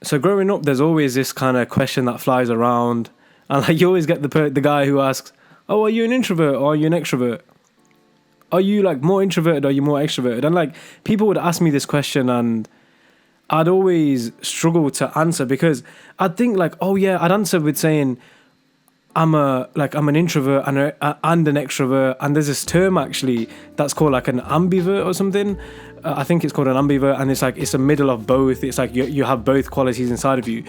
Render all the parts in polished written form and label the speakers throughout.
Speaker 1: So growing up, there's always this kind of question that flies around, and like you always get the guy who asks, "Oh, are you an introvert or are you an extrovert? Are you like more introverted or are you more extroverted?" And like people would ask me this question, and I'd always struggle to answer because I'd think like, oh yeah, I'd answer with saying I'm an introvert and an extrovert, and there's this term actually that's called like an ambivert or something. I think it's called an ambivert, and it's like it's a middle of both. It's like you have both qualities inside of you.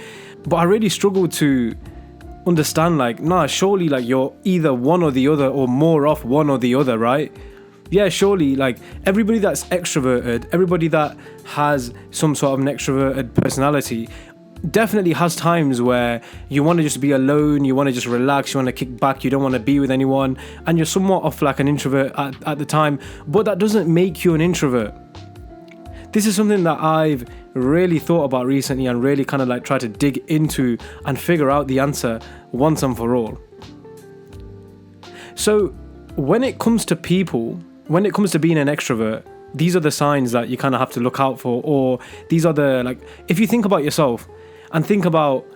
Speaker 1: But I really struggle to understand like, nah, surely like you're either one or the other or more of one or the other, right? Yeah, surely like everybody that's extroverted, everybody that has some sort of an extroverted personality definitely has times where you want to just be alone, you want to just relax, you want to kick back, you don't want to be with anyone, and you're somewhat of like an introvert at the time, but that doesn't make you an introvert. This is something that I've really thought about recently and really kind of like try to dig into and figure out the answer once and for all. So when it comes to people, when it comes to being an extrovert, these are the signs that you kind of have to look out for, or these are the, like, if you think about yourself and think about,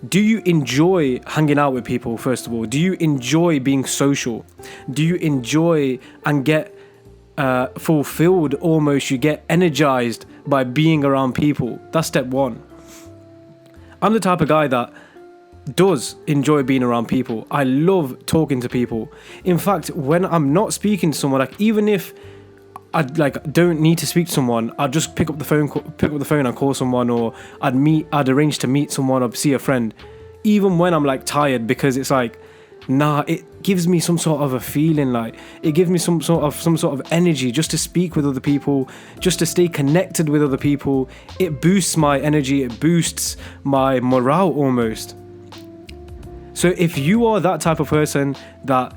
Speaker 1: do you enjoy hanging out with people, first of all? Do you enjoy being social? Do you enjoy and get fulfilled almost? You get energized by being around people? That's step one. I'm the type of guy that does enjoy being around people. I love talking to people. In fact, when I'm not speaking to someone, like even if I like don't need to speak to someone, I'd just pick up the phone and call someone, or I'd arrange to meet someone or see a friend, even when I'm like tired, because it's like, nah, it gives me some sort of a feeling, like it gives me some sort of energy just to speak with other people, just to stay connected with other people. It boosts my energy, it boosts my morale almost. So if you are that type of person that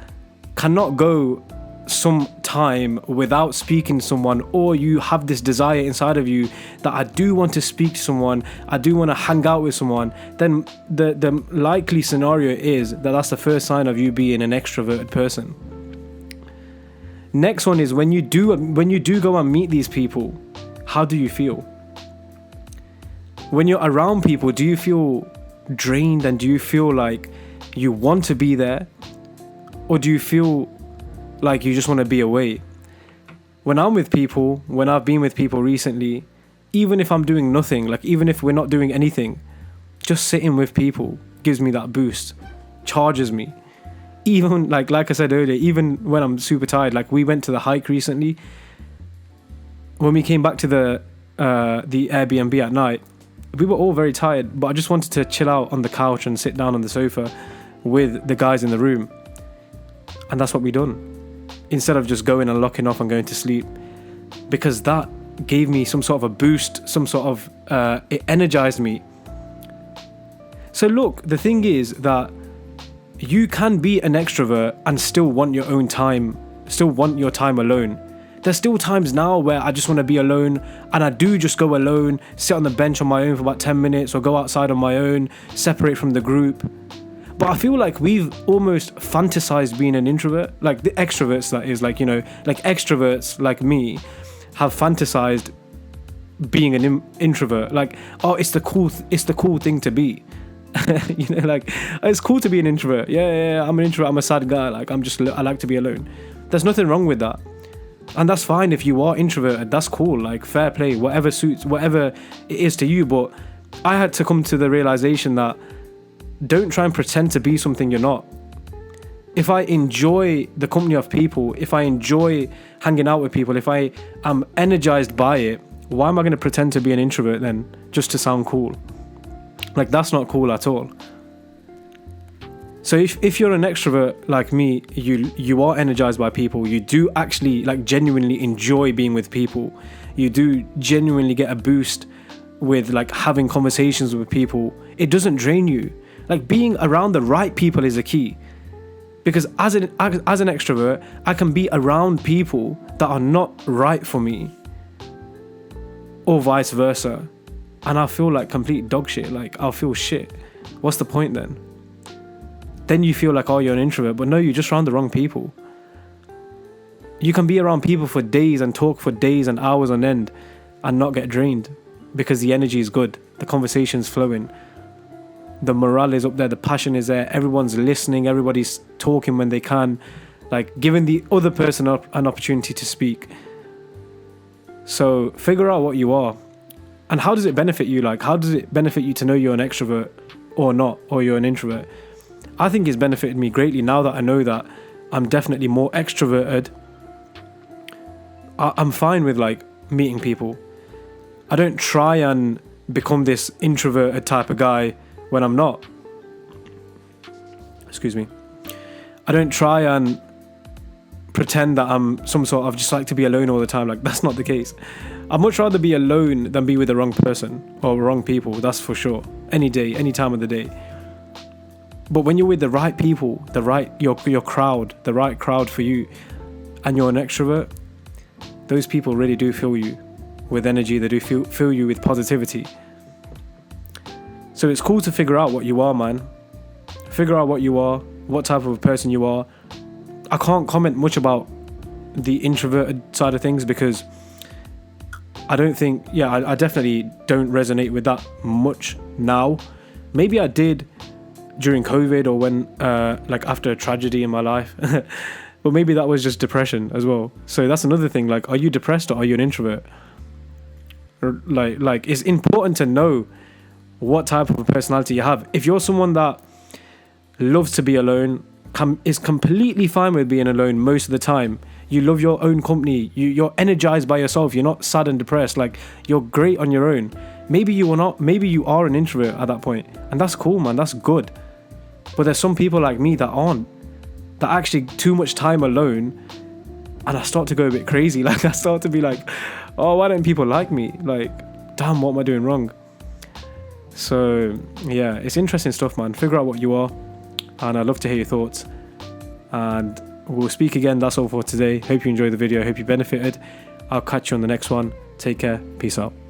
Speaker 1: cannot go some time without speaking to someone, or you have this desire inside of you that I do want to speak to someone, I do want to hang out with someone, then the likely scenario is that that's the first sign of you being an extroverted person. Next one is when you do go and meet these people, how do you feel? When you're around people, do you feel drained and do you feel like you want to be there, or do you feel like you just want to be away? When I'm with people, when I've been with people recently, even if I'm doing nothing, like even if we're not doing anything, just sitting with people gives me that boost, charges me. Even like I said earlier, even when I'm super tired, like we went to the hike recently. When we came back to the Airbnb at night, we were all very tired, but I just wanted to chill out on the couch and sit down on the sofa with the guys in the room. And that's what we done, instead of just going and locking off and going to sleep, because that gave me some sort of a boost, some sort of it energized me. So look, the thing is that you can be an extrovert and still want your own time, still want your time alone. There's still times now where I just want to be alone, and I do just go alone, sit on the bench on my own for about 10 minutes, or go outside on my own, separate from the group. But I feel like we've almost fantasized being an introvert, like the extroverts, that is, like, you know, like extroverts like me have fantasized being an introvert. Like, oh, it's the cool thing to be. You know, like, it's cool to be an introvert. Yeah, I'm an introvert. I'm a sad guy. Like, I like to be alone. There's nothing wrong with that. And that's fine if you are introverted. That's cool. Like, fair play, whatever suits, whatever it is to you. But I had to come to the realization that don't try and pretend to be something you're not. If I enjoy the company of people, if I enjoy hanging out with people, if I am energized by it, why am I going to pretend to be an introvert then, just to sound cool? Like, that's not cool at all. So if you're an extrovert like me, you are energized by people, you do actually like genuinely enjoy being with people, you do genuinely get a boost with like having conversations with people, it doesn't drain you. Like, being around the right people is a key. Because as an extrovert, I can be around people that are not right for me, or vice versa, and I'll feel like complete dog shit. Like, I'll feel shit. What's the point then? Then you feel like, oh, you're an introvert, but no, you're just around the wrong people. You can be around people for days and talk for days and hours on end and not get drained because the energy is good. the conversation's flowing, the morale is up there, the passion is there, everyone's listening, everybody's talking when they can, like giving the other person an opportunity to speak. So figure out what you are, and how does it benefit you? Like, how does it benefit you to know you're an extrovert or not, or you're an introvert? I think it's benefited me greatly now that I know that I'm definitely more extroverted. I'm fine with like meeting people. I don't try and become this introverted type of guy when I'm not. Excuse me. I don't try and pretend that I'm some sort of just like to be alone all the time. Like, that's not the case. I'd much rather be alone than be with the wrong person or wrong people, that's for sure. Any day, any time of the day. But when you're with the right people, your crowd, the right crowd for you, and you're an extrovert, those people really do fill you with energy. They do fill you with positivity. So it's cool to figure out what you are, man. Figure out what you are, what type of person you are. I can't comment much about the introverted side of things because I don't think, I definitely don't resonate with that much now. Maybe I did during COVID or when, like after a tragedy in my life. But maybe that was just depression as well. So that's another thing. Like, are you depressed or are you an introvert? Or like it's important to know what type of a personality you have. If you're someone that loves to be alone, is completely fine with being alone most of the time. You love your own company. You're energized by yourself. You're not sad and depressed. Like, you're great on your own. Maybe you are not. Maybe you are an introvert at that point, and that's cool, man. That's good. But there's some people like me that aren't. That actually too much time alone, and I start to go a bit crazy. Like, I start to be like, oh, why don't people like me? Like, damn, what am I doing wrong? So yeah, it's interesting stuff, man. Figure out what you are, and I'd love to hear your thoughts. And we'll speak again. That's all for today. Hope you enjoyed the video. Hope you benefited. I'll catch you on the next one. Take care. Peace out.